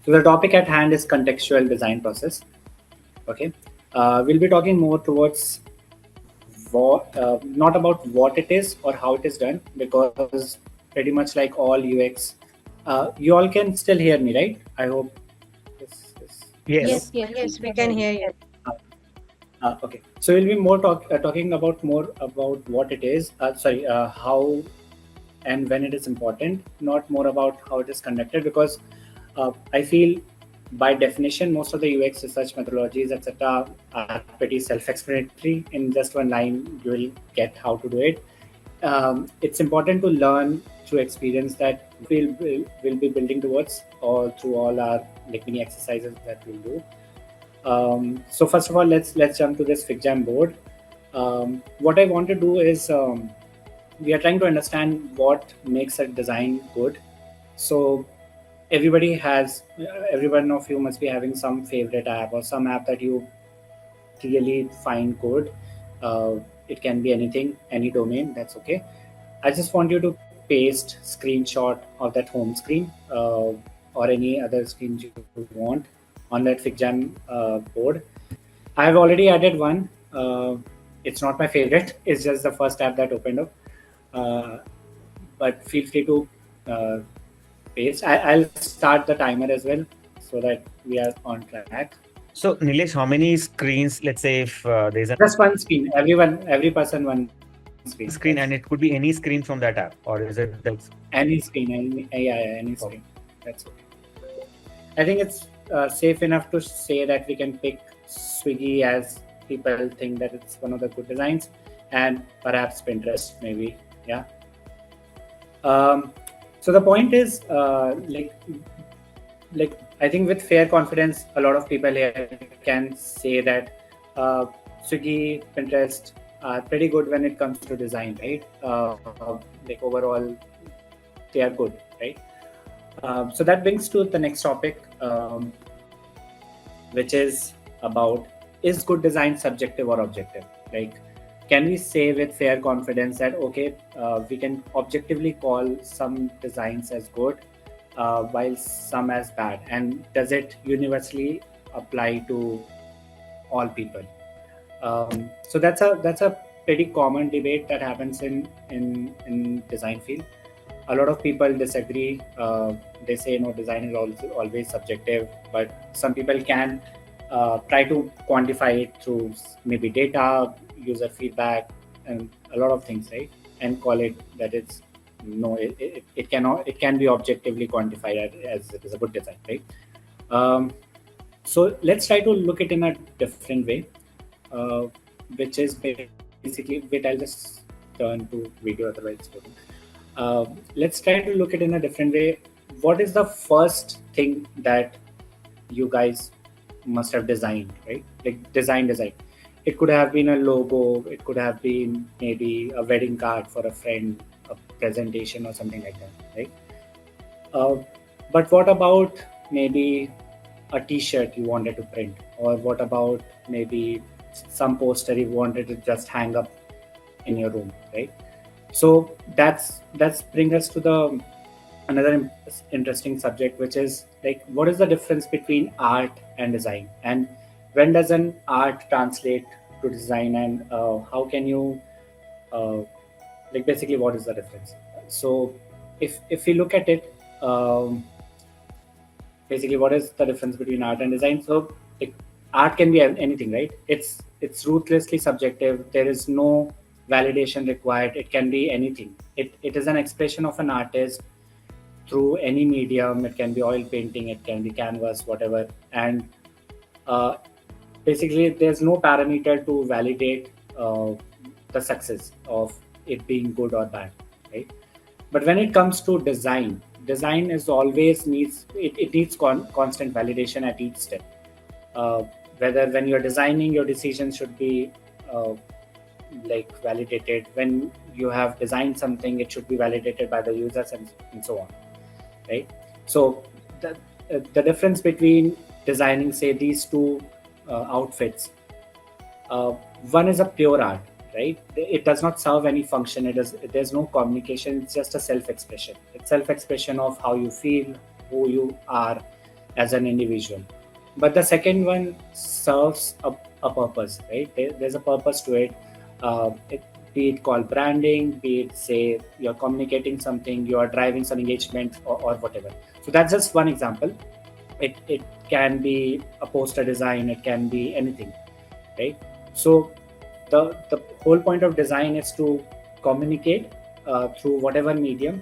So the topic at hand is contextual design process. Okay, we'll be talking more towards not about what it is or how it is done, because pretty much like all UX, you all can still hear me, right? I hope this hello. Yes. Yes, yes, we Yes, we can can hear hear you. you. Okay, so we'll be more talking about more about what it is. Sorry, how and when it is important, not more about how it is conducted, because I feel by definition most of the UX research methodologies, etc., are pretty self-explanatory. In just one line, you will get how to do it. It's important to learn through experience that we'll be building towards all through all our like mini exercises that we'll do. So first of all, let's jump to this FigJam board. What I want to do is we are trying to understand what makes a design good. So everybody has, every one of you must be having some favorite app or some app that you really find good. It can be anything, any domain. That's okay. I just want you to paste screenshot of that home screen or any other screen you want on that FigJam board. I have already added one. It's not my favorite. It's just the first tab that opened up. Uh, but feel free to uh, paste. I'll start the timer as well so that we are on track. So, Nilesh, how many screens, let's say if there's a Just one screen. Every person, one screen. That's it. one screen and it could be any screen from that app, or is it that? Any screen. Yeah, any screen. That's okay. I think it's safe enough to say that we can pick Swiggy as people think that it's one of the good designs, and perhaps Pinterest maybe. Yeah. So the point is, like I think with fair confidence, a lot of people here can say that Swiggy, Pinterest are pretty good when it comes to design, right? Like overall, they are good, right? So that brings to the next topic, which is about, is good design subjective or objective? Like, can we say with fair confidence that okay, we can objectively call some designs as good, while some as bad, and does it universally apply to all people? So that's a pretty common debate that happens in design field. A lot of people disagree. They say no, design is always subjective, but some people can try to quantify it through maybe data, user feedback, and a lot of things, right? And call it that it's no, it cannot, it can be objectively quantified as it is a good design, right? Um, so let's try to look it in a different way, uh, which is basically, wait, I'll just turn to video, otherwise it's boring. Let's try to look at it in a different way. What is the first thing that you guys must have designed, right? Like design. It could have been a logo. It could have been maybe a wedding card for a friend, a presentation or something like that, right? Uh, but what about maybe a T-shirt you wanted to print, or what about maybe some poster you wanted to just hang up in your room, right? So that's bring us to the another interesting subject, which is like, what is the difference between art and design, and when does an art translate to design, and how can you uh, like basically what is the difference? So if we look at it, basically what is the difference between art and design? So like, art can be anything, right? It's ruthlessly subjective. There is no validation required. It can be anything. It is an expression of an artist through any medium. It can be oil painting, it can be canvas, whatever. And uh, basically there's no parameter to validate the success of it being good or bad, right? But when it comes to design is always it needs constant validation at each step. Whether when you're designing, your decisions should be uh, like validated. When you have designed something, it should be validated by the users, and so on, right? So the difference between designing, say, these two outfits, uh, one is a pure art, right? It does not serve any function. There's no communication. It's just a self-expression. It's self-expression of how you feel, who you are, as an individual. But the second one serves a purpose, right? There's a purpose to it. Be it called branding, be it say you're communicating something, you are driving some engagement, or whatever. So that's just one example. It can be a poster design, it can be anything, right? So the whole point of design is to communicate through whatever medium,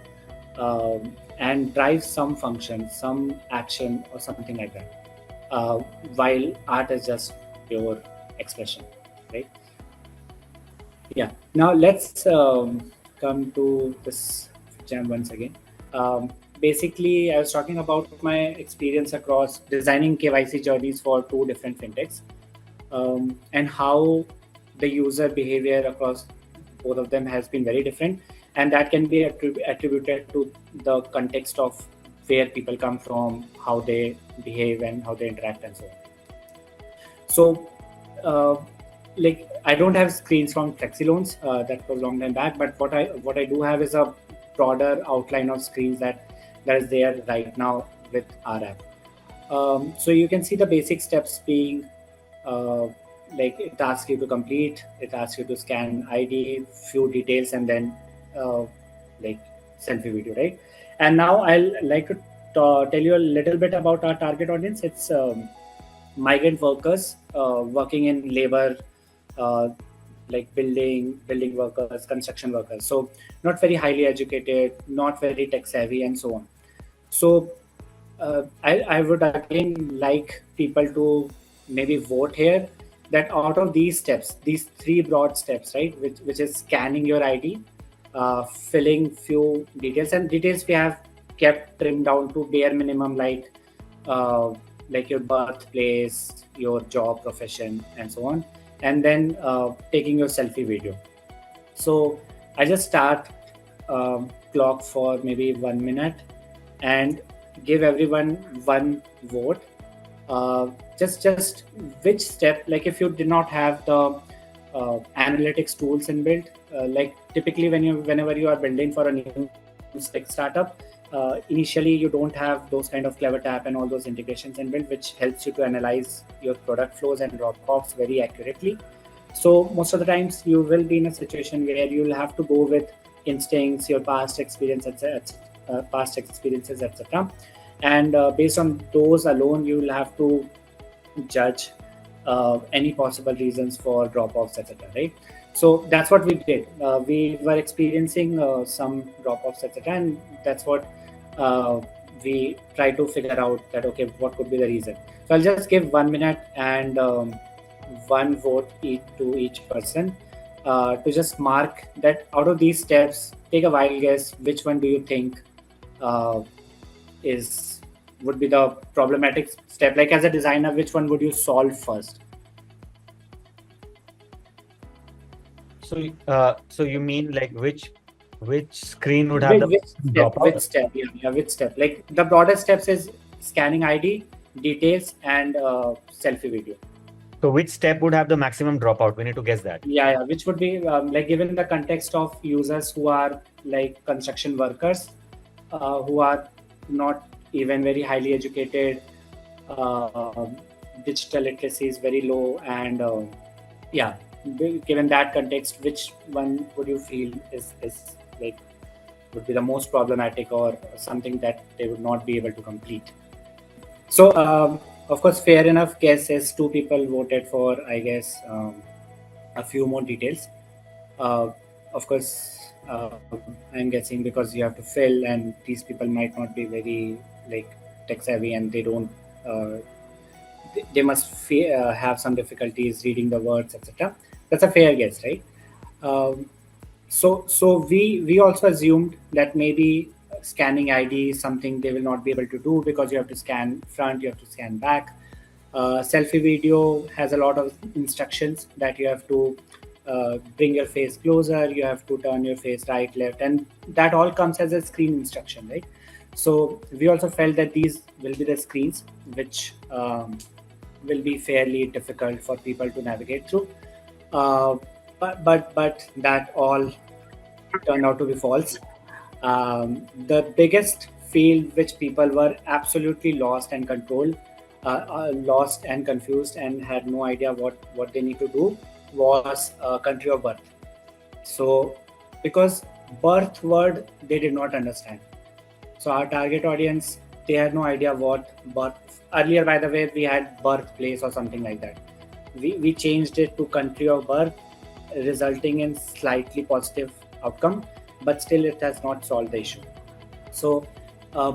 and drive some function, some action, or something like that. While art is just pure expression, right? Yeah. Now let's come to this jam once again. Um, Basically, I was talking about my experience across designing KYC journeys for two different fintechs, and how the user behavior across both of them has been very different, and that can be attributed to the context of where people come from, how they behave, and how they interact, and so on. So, like, I don't have screens from flexi loans. That was long time back. But what I do have is a broader outline of screens that is there right now with our app. So you can see the basic steps being, uh, like, it asks you to complete, it asks you to scan ID, few details, and then uh, like selfie video, right? And now I'll like to tell you a little bit about our target audience. It's migrant workers working in labor, uh, like building workers, construction workers. So not very highly educated, not very tech savvy, and so on. So I would again like people to maybe vote here, that out of these steps, these three broad steps, right, which is scanning your ID, filling few details, and details we have kept trimmed down to bare minimum, uh, like your birthplace, your job, profession, and so on, and then taking your selfie video. So I just start clock for maybe 1 minute and give everyone one vote. Just which step, like if you did not have the analytics tools inbuilt, like typically whenever you are building for a new tech startup, initially you don't have those kind of clever tap and all those integrations inbuilt, which helps you to analyze your product flows and drop-offs very accurately. So most of the times you will be in a situation where you'll have to go with instincts, your past experience, past experiences, etc. And based on those alone, you will have to judge any possible reasons for drop-offs, etc. Right? So that's what we did. We were experiencing some drop-offs, etc., and that's what uh, we try to figure out, that okay, what could be the reason. So I'll just give 1 minute and one vote to each person, to just mark that out of these steps. Take a wild guess, which one do you think uh, is would be the problematic step? Like, as a designer, which one would you solve first? So you mean like which screen would have the Which step? dropout? Yeah, which step? Like, the broadest steps is scanning ID, details, and selfie video. So which step would have the maximum dropout? We need to guess that. Yeah. Which would be, like, given the context of users who are like construction workers, who are not even very highly educated, uh, digital literacy is very low, and yeah, given that context, which one would you feel is like would be the most problematic, or something that they would not be able to complete? So, of course, fair enough guess is two people voted for, I guess, a few more details. Uh, of course, I'm guessing because you have to fill, and these people might not be very like tech savvy, and they don't. They must have some difficulties reading the words, etc. That's a fair guess, right? Um, so we also assumed that maybe scanning ID is something they will not be able to do, because you have to scan front, you have to scan back. Selfie video has a lot of instructions that you have to bring your face closer, you have to turn your face right, left, and that all comes as a screen instruction, right? So we also felt that these will be the screens which will be fairly difficult for people to navigate through. Uh, but that all turned out to be false. The biggest field which people were absolutely lost and controlled, lost and confused, and had no idea what they need to do, was country of birth. So, because birth word they did not understand. So our target audience, they had no idea what birth. Earlier, by the way, we had birthplace or something like that. We changed it to country of birth, resulting in slightly positive outcome, but still it has not solved the issue. So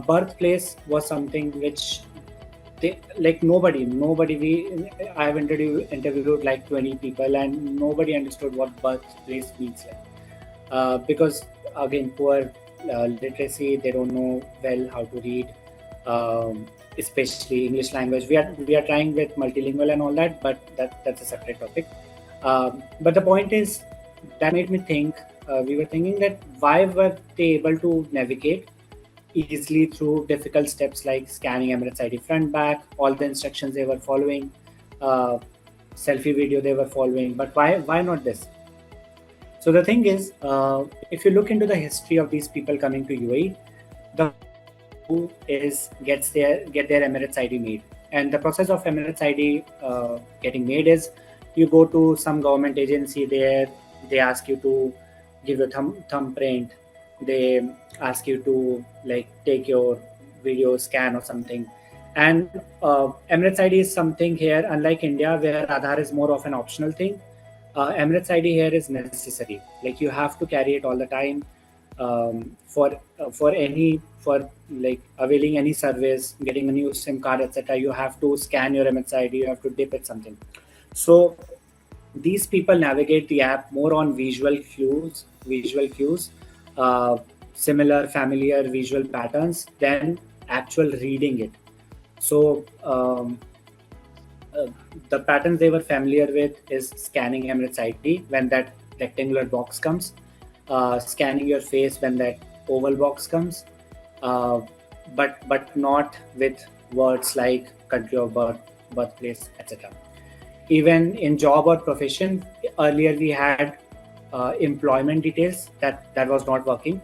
birthplace was something which they, like, nobody we I have interviewed like 20 people, and nobody understood what birthplace means, like, because again, poor literacy, they don't know well how to read, um, especially English language. We are trying with multilingual and all that, but that's a separate topic. But the point is, that made me think. We were thinking that why were they able to navigate easily through difficult steps like scanning Emirates ID front back, all the instructions they were following, uh, selfie video they were following, but why not this? So the thing is, if you look into the history of these people coming to UAE, the who is get their Emirates ID made, and the process of Emirates ID getting made is, you go to some government agency there, they ask you to give your thumbprint, they ask you to like take your video scan or something, and Emirates ID is something here, unlike India where Aadhaar is more of an optional thing. Emirates ID here is necessary. Like, you have to carry it all the time, for like availing any service, getting a new SIM card, etc. You have to scan your Emirates ID. You have to dip it something. So these people navigate the app more on visual cues, uh, similar familiar visual patterns than actual reading it. So uh, the patterns they were familiar with is scanning Emirates ID when that rectangular box comes, scanning your face when that oval box comes, uh, but not with words like country of birth, birthplace, etc. Even in job or profession, earlier we had employment details that was not working.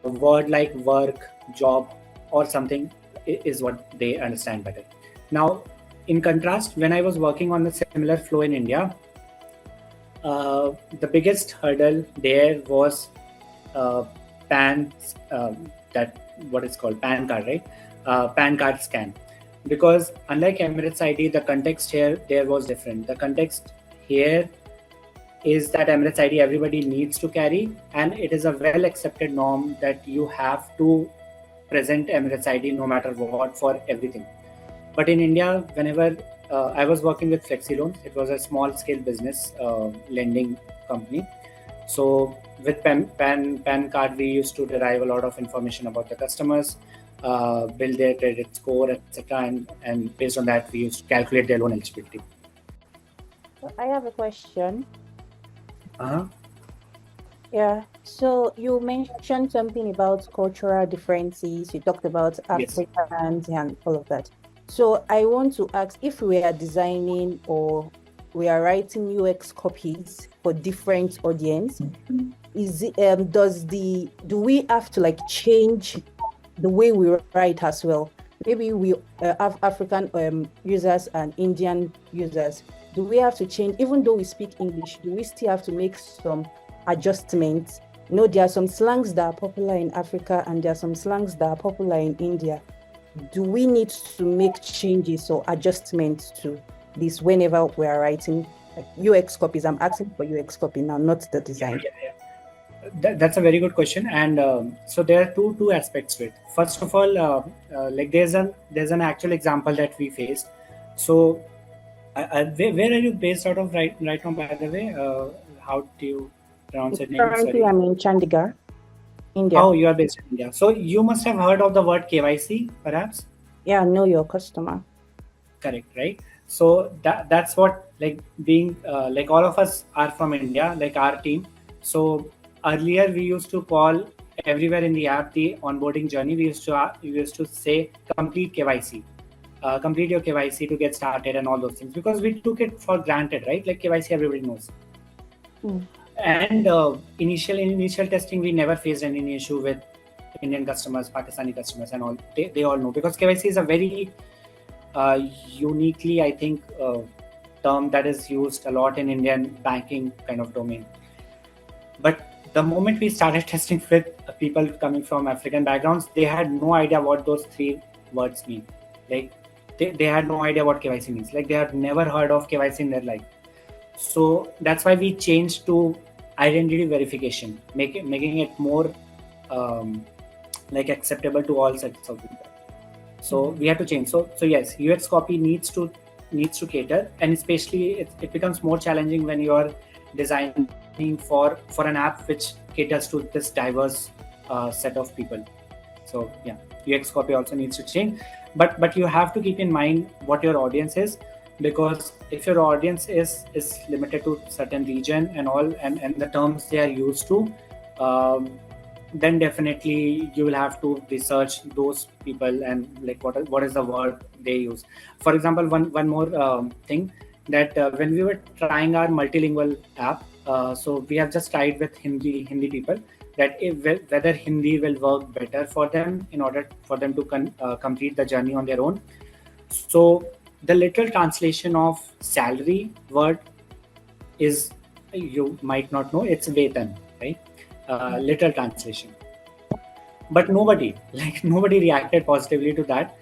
A word like work, job, or something is what they understand better. Now, in contrast, when I was working on a similar flow in India, the biggest hurdle there was uh, PAN, that what is called PAN card, right? PAN card scan. Because unlike Emirates ID, the context here there was different. The context here is that Emirates ID everybody needs to carry, and it is a well accepted norm that you have to present Emirates ID no matter what for everything. But in India, whenever I was working with Flexi Loans, it was a small scale business lending company. So with PAN card, we used to derive a lot of information about the customers, build their credit score, etc. And based on that, we used to calculate their loan eligibility. I have a question. Uh-huh. Yeah. So you mentioned something about cultural differences. You talked about Yes. Africans and all of that. So I want to ask, if we are designing or we are writing UX copies for different audience, is it, do we have to like change the way we write as well? Maybe we have African users and Indian users. Do we have to change, even though we speak English, do we still have to make some adjustments? You know, there are some slangs that are popular in Africa and there are some slangs that are popular in India. Do we need to make changes or adjustments to this whenever we are writing like UX copies? I'm asking for UX copy now, not the design. That's a very good question, and so there are two aspects to it. First of all, like there's an actual example that we faced. So, where are you based out of right now? By the way, how do you pronounce your name? Currently, Sorry. I'm in Chandigarh, India. Oh, you are based in India. So you must have heard of the word KYC, perhaps. Yeah, know your customer. Correct, right? So that's what, like, being like, all of us are from India, like our team. So earlier we used to call everywhere in the app the onboarding journey. We used to say complete KYC, complete your KYC to get started and all those things, because we took it for granted, right? Like KYC everybody knows. Mm. And initial testing, we never faced any issue with Indian customers, Pakistani customers, and all. They all know, because KYC is a very uniquely, I think, term that is used a lot in Indian banking kind of domain. But the moment we started testing with people coming from African backgrounds, they had no idea what those three words mean. Like they had no idea what KYC means. Like they had never heard of KYC in their life. So that's why we changed to identity verification, making it more like acceptable to all sets of people. So we had to change. So yes, UX copy needs to cater, and especially it becomes more challenging when you are designing for an app which caters to this diverse set of people. So yeah, UX copy also needs to change, but you have to keep in mind what your audience is, because if your audience is limited to certain region and all, and the terms they are used to, then definitely you will have to research those people and like what is the word they use. For example, one more thing, that when we were trying our multilingual app, so we have just tried with Hindi people, that whether Hindi will work better for them in order for them to complete the journey on their own. So the literal translation of salary word is, you might not know, it's vetan, right? Literal translation. But nobody reacted positively to that.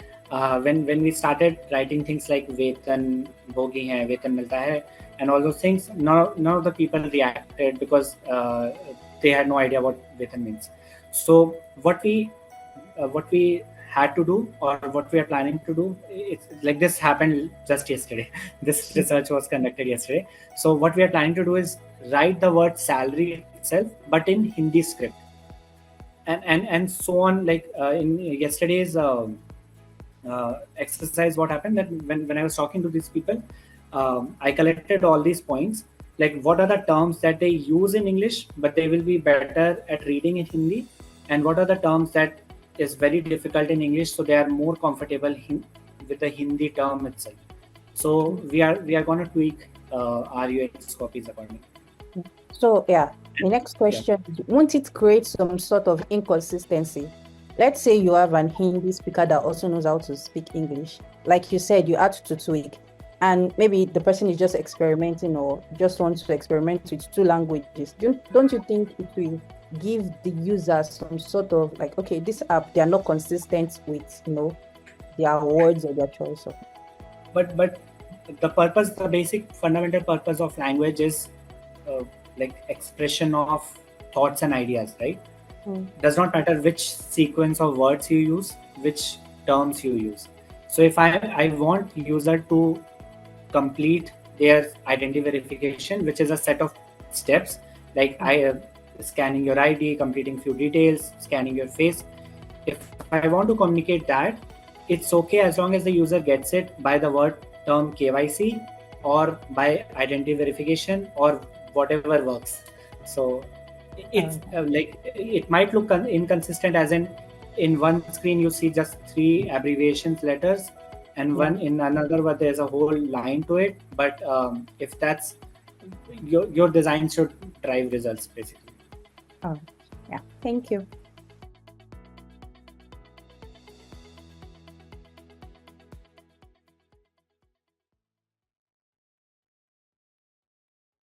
When we started writing things like vetan bhogi hai, vetan milta hai, and all those things, none of the people reacted, because they had no idea what vetan means. So what we had to do, or what we are planning to do, it's like this happened just yesterday. This research was conducted yesterday. So what we are planning to do is write the word salary itself, but in Hindi script, and so on. Like in yesterday's exercise, what happened, that when I was talking to these people, I collected all these points, like what are the terms that they use in English but they will be better at reading in Hindi, and what are the terms that is very difficult in English, so they are more comfortable with the Hindi term itself. So we are going to tweak our UX copies accordingly. So yeah, the next question, won't it create some sort of inconsistency? Let's say you have an Hindi speaker that also knows how to speak English. Like you said, you had to tweak, and maybe the person is just experimenting or just wants to experiment with two languages. Don't you think it will give the users some sort of like, okay, this app, they are not consistent with, their words or their choice of. But the basic fundamental purpose of language is like expression of thoughts and ideas, right? Does not matter which sequence of words you use, which terms you use. So if I want user to complete their identity verification, which is a set of steps, like scanning your ID, completing few details, scanning your face. If I want to communicate that, it's okay as long as the user gets it by the word term KYC or by identity verification or whatever works. So it's like it might look inconsistent, as in one screen you see just 3 abbreviations letters, and one in another where there's a whole line to it. But if that's your design should drive results basically. Yeah, thank you.